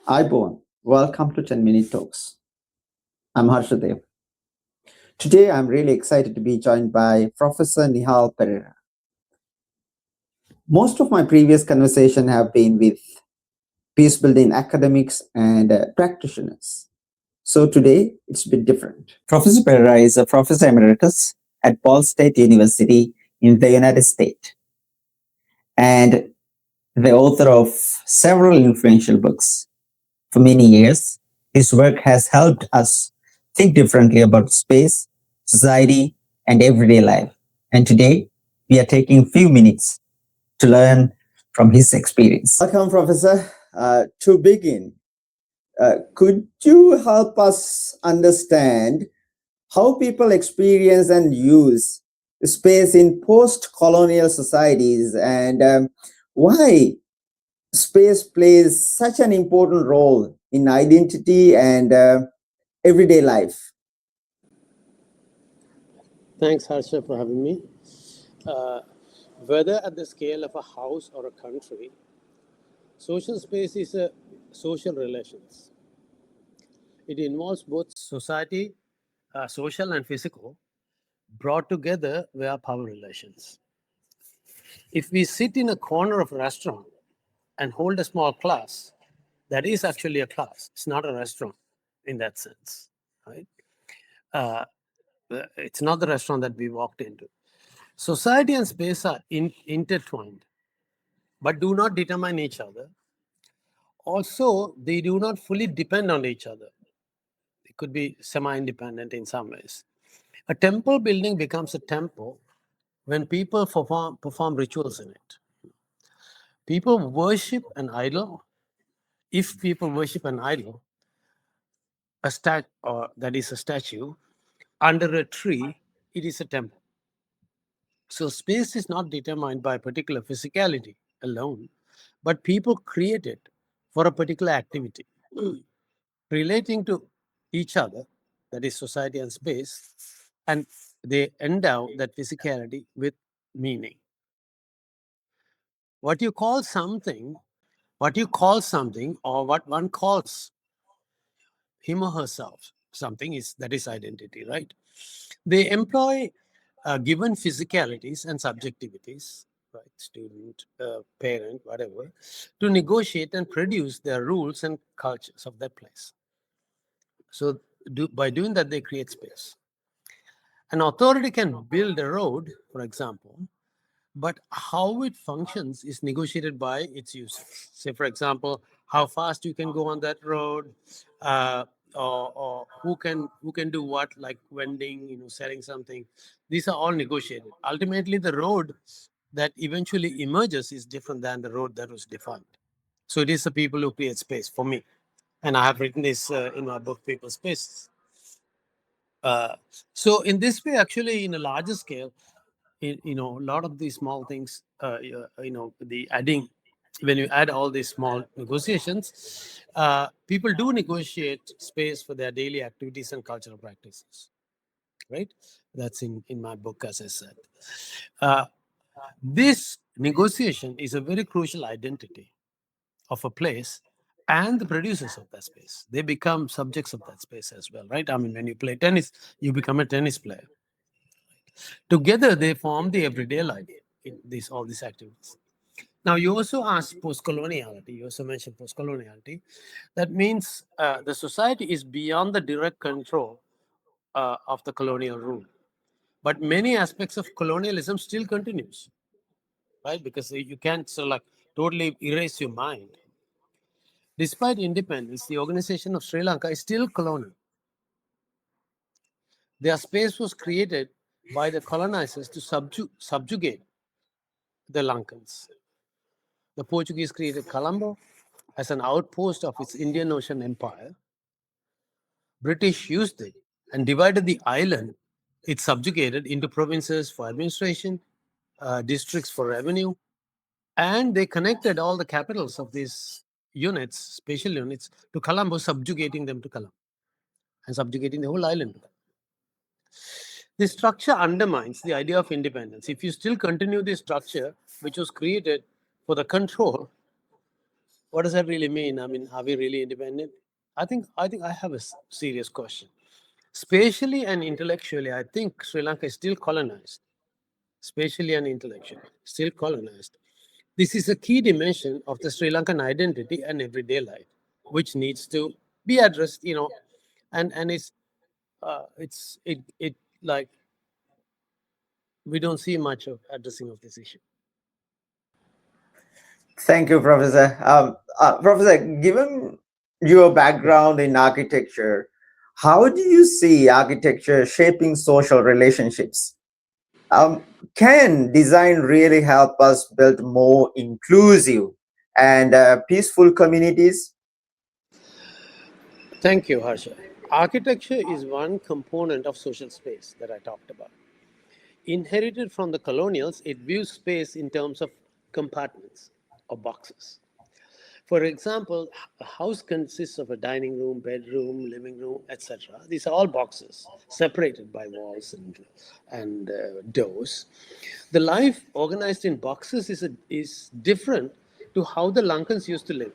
Iborn, welcome to 10 Minute Talks. I'm Harshadeva. Today I'm really excited to be joined by Professor Nihal Perera. Most of my previous conversations have been with peacebuilding academics and practitioners. So today it's a bit different. Professor Perera is a Professor Emeritus at Ball State University in the United States and the author of several influential books. For many years, his work has helped us think differently about space, society, and everyday life. And today, we are taking a few minutes to learn from his experience. Welcome, Professor. To begin, could you help us understand how people experience and use space in post-colonial societies and why space plays such an important role in identity and everyday life? Thanks, Harsha, for having me. Whether at the scale of a house or a country, social space is a social relations. It involves both society, social and physical, brought together via power relations. If we sit in a corner of a restaurant and hold a small class, that is actually a class. It's not a restaurant in that sense, right? Uh, it's not the restaurant that we walked into. Society and space are intertwined, but do not determine each other. Also, they do not fully depend on each other. They could be semi-independent in some ways. A temple building becomes a temple when people perform rituals in it. People worship an idol. If people worship an idol, or that is a statue, under a tree, it is a temple. So space is not determined by particular physicality alone, but people create it for a particular activity relating to each other, that is society and space, and they endow that physicality with meaning. What you call something, or what one calls him or herself, something is that is identity, right? They employ given physicalities and subjectivities, right? Student, parent, whatever, to negotiate and produce their rules and cultures of that place. So by doing that, they create space. An authority can build a road, for example, but how it functions is negotiated by its users. Say, for example, how fast you can go on that road, uh, or who can do what, like vending, selling something. These are all negotiated. Ultimately, the road that eventually emerges is different than the road that was defined. So it is the people who create space for me, and I have written this in my book, People Spaces. Uh, so in this way, actually, in a larger scale, a lot of these small things, the adding, when you add all these small negotiations, people do negotiate space for their daily activities and cultural practices, right? That's in my book, as I said. Uh, this negotiation is a very crucial identity of a place and the producers of that space. They become subjects of that space as well, right? I mean, when you play tennis, you become a tennis player. Together, they form the everyday life in all these activities. Now, you also asked post-coloniality. You also mentioned post-coloniality. That means the society is beyond the direct control of the colonial rule. But many aspects of colonialism still continues, right? Because you can't totally erase your mind. Despite independence, the organization of Sri Lanka is still colonial. Their space was created by the colonizers to subjugate the Lankans. The Portuguese created Colombo as an outpost of its Indian Ocean empire. British used it and divided the island it subjugated into provinces for administration, districts for revenue, and they connected all the capitals of these units, spatial units, to Colombo, subjugating them to Colombo and subjugating the whole island. This structure undermines the idea of independence. If you still continue this structure, which was created for the control what does that really mean? I mean, are we really independent? I think I have a serious question. Spatially and intellectually, I think Sri Lanka is still colonized. Spatially and intellectually, still colonized. This is a key dimension of the Sri Lankan identity and everyday life, which needs to be addressed. And it like we don't see much of addressing of this issue. Thank you, Professor. Professor, given your background in architecture, how do you see architecture shaping social relationships? Can design really help us build more inclusive and peaceful communities? Thank you, Harsha. Architecture is one component of social space that I talked about. Inherited from the colonials, it views space in terms of compartments or boxes. For example, a house consists of a dining room, bedroom, living room, etc. These are all boxes separated by walls and doors. The life organized in boxes is different to how the Lankans used to live.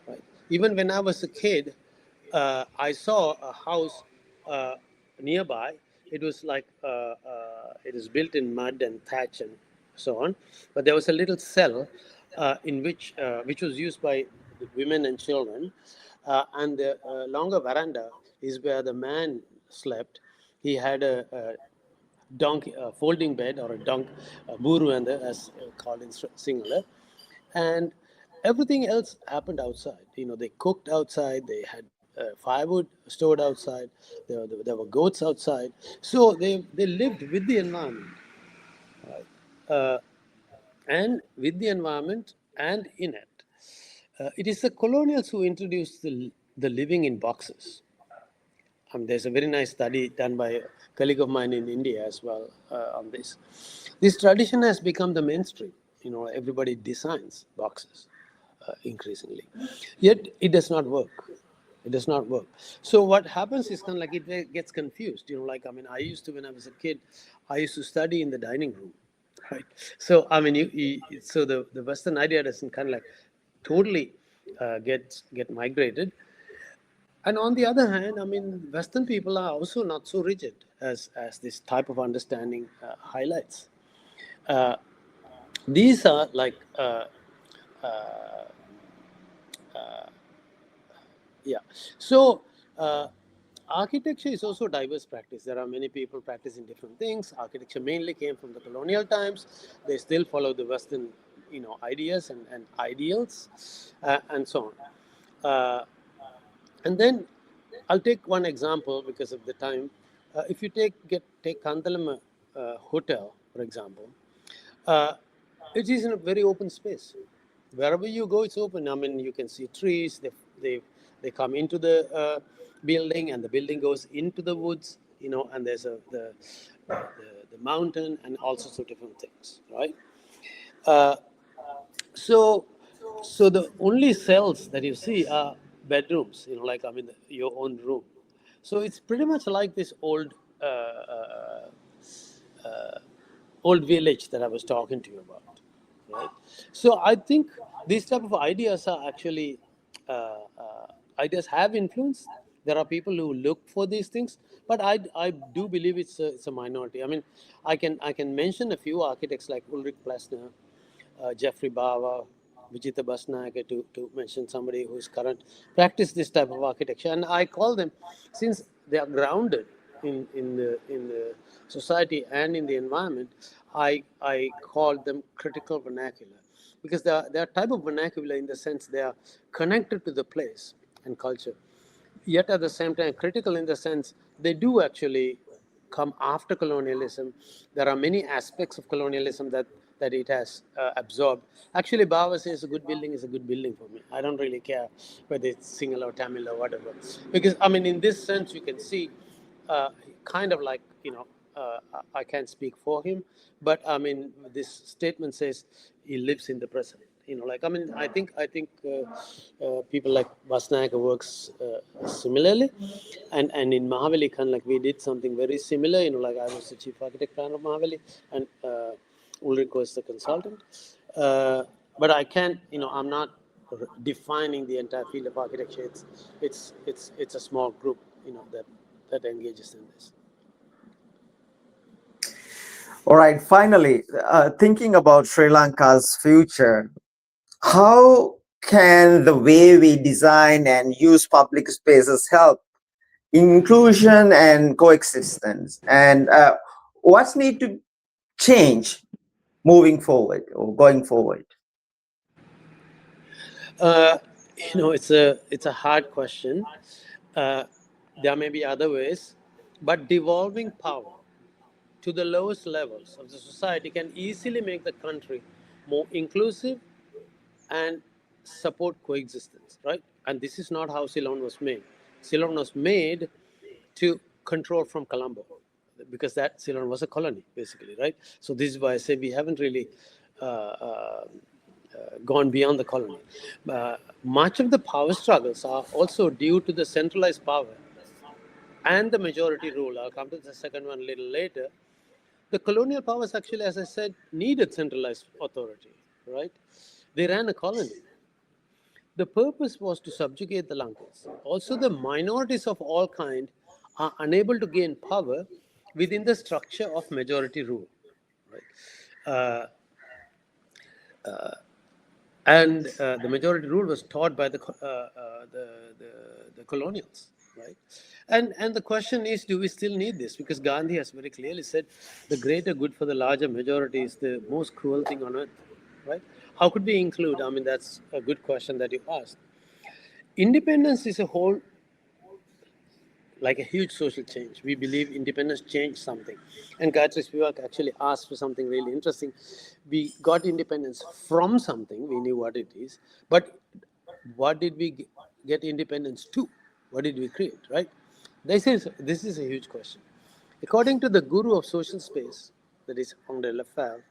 Right? Even when I was a kid, I saw a house uh, nearby. It was like it was built in mud and thatch and so on. But there was a little cell in which was used by the women and children, and the longer veranda is where the man slept. He had a donkey, a folding bed or a buru, and as called in singular, and everything else happened outside. They cooked outside. They had firewood stored outside. There were goats outside. So they lived with the environment, right? Uh, and with the environment and in it. It is the colonials who introduced the living in boxes. There's a very nice study done by a colleague of mine in India as well on this. This tradition has become the mainstream. Everybody designs boxes increasingly. Yet it does not work. It does not work. So what happens is kind of like it gets confused. I used to, when I was a kid, I used to study in the dining room, right? So so the Western idea doesn't kind of like totally get migrated. And on the other hand, Western people are also not so rigid as this type of understanding highlights. Uh, these are like, yeah. So, architecture is also diverse practice. There are many people practicing different things. Architecture mainly came from the colonial times. They still follow the Western, ideas and ideals, and so on. And then I'll take one example because of the time. If you take Kandalama Hotel, for example, uh, it is in a very open space. Wherever you go, it's open. You can see trees. They they come into the building, and the building goes into the woods. And there's the mountain and all sorts of different things, right? Uh, so, so the only cells that you see are bedrooms. Your own room. So it's pretty much like this old village that I was talking to you about, right? So I think these type of ideas are actually ideas have influence. There are people who look for these things, but I do believe it's a minority. I can mention a few architects like Ulrich Plessner, Jeffrey Bawa, Vijita Basnagar, to mention somebody who's current practice this type of architecture. And I call them, since they are grounded in the society and in the environment, I call them critical vernacular, because they are type of vernacular in the sense they are connected to the place and culture, yet at the same time critical in the sense they do actually come after colonialism. There are many aspects of colonialism that it has absorbed. Actually, Baba says a good building is a good building for me. I don't really care whether it's Sinhala or Tamil or whatever, because in this sense you can see, kind of like, I can't speak for him, but this statement says he lives in the present. I think people like Vasnaika works similarly, and in Mahavali, kind of like we did something very similar. Like I was the chief architect plan of Mahavali, and Ulrich was the consultant. But I can't, I'm not defining the entire field of architecture. It's a small group, that engages in this. All right, finally, thinking about Sri Lanka's future, how can the way we design and use public spaces help inclusion and coexistence? And what's need to change moving forward or going forward? Uh, it's a hard question. Uh, there may be other ways, but devolving power to the lowest levels of the society can easily make the country more inclusive and support coexistence, right? And this is not how Ceylon was made. Ceylon was made to control from Colombo, because that Ceylon was a colony, basically, right? So this is why I say we haven't really uh, uh, gone beyond the colony. Much of the power struggles are also due to the centralized power and the majority rule. I'll come to the second one a little later. The colonial powers actually, as I said, needed centralized authority, right? They ran a colony. The purpose was to subjugate the Lankas. Also, the minorities of all kind are unable to gain power within the structure of majority rule, right? And the majority rule was taught by the colonials, right? And the question is, do we still need this? Because Gandhi has very clearly said, the greater good for the larger majority is the most cruel thing on earth, right? How could we include? I mean, that's a good question that you asked. Independence is a whole, like a huge social change. We believe independence changed something. And Gayatri Spivak actually asked for something really interesting. We got independence from something, we knew what it is, but what did we get independence to? What did we create, right? This is a huge question. According to the guru of social space, that is Henri Lefebvre,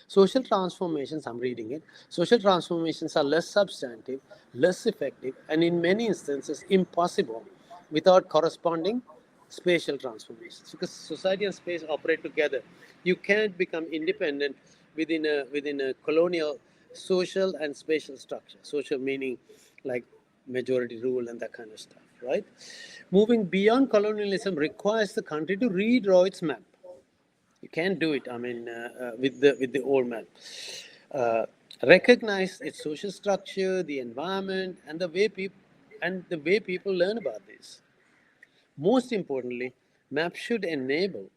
social transformations, I'm reading it, social transformations are less substantive, less effective, and in many instances impossible without corresponding spatial transformations. Because society and space operate together. You can't become independent within a colonial social and spatial structure. Social meaning like majority rule and that kind of stuff, right? Moving beyond colonialism requires the country to redraw its map. You can't do it. I mean, with the old map. Uh, Recognize its social structure, the environment, and the way people learn about this. Most importantly, maps should enable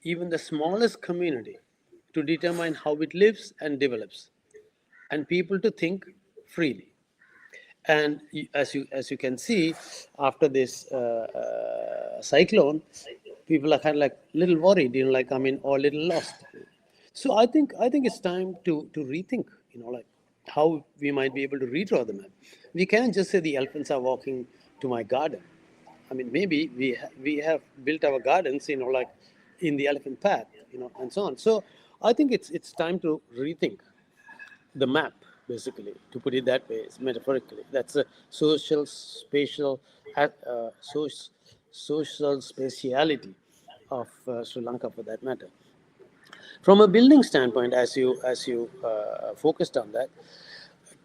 even the smallest community to determine how it lives and develops, and people to think freely. And as you can see, after this cyclone, people are kind of like little worried, like, I mean, or little lost. So I think it's time to rethink, like how we might be able to redraw the map. We can't just say the elephants are walking to my garden. I mean, maybe we have built our gardens, like in the elephant path, and so on. So I think it's time to rethink the map, basically, to put it that way, metaphorically. That's a social spatial, social spatiality of Sri Lanka, for that matter. From a building standpoint, as you focused on that,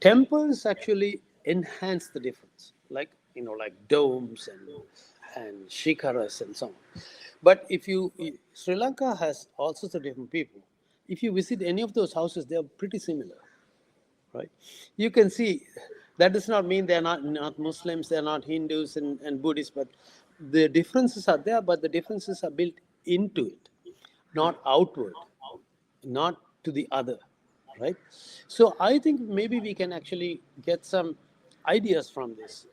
temples actually enhance the difference, like domes and shikaras and so on. But if you Sri Lanka has all sorts of different people. If you visit any of those houses, they are pretty similar, right? You can see that does not mean they're not Muslims, they're not Hindus and Buddhists, but the differences are there, but the differences are built into it, not outward, not to the other, right? So I think maybe we can actually get some ideas from this,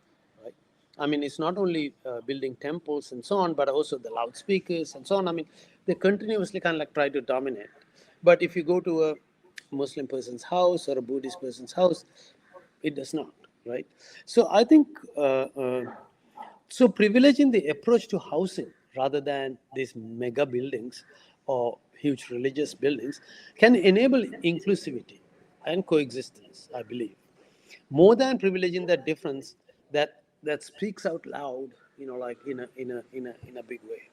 right? I mean, it's not only building temples and so on, but also the loudspeakers and so on. I mean, they continuously kind of like try to dominate. But if you go to a Muslim person's house or a Buddhist person's house, it does not, right? So I think so privileging the approach to housing rather than these mega buildings or huge religious buildings can enable inclusivity and coexistence, I believe, more than privileging that difference that speaks out loud, like in a big way.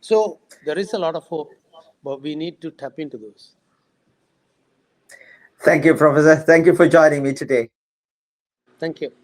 So there is a lot of hope, but we need to tap into those. Thank you, Professor. Thank you for joining me today. Thank you.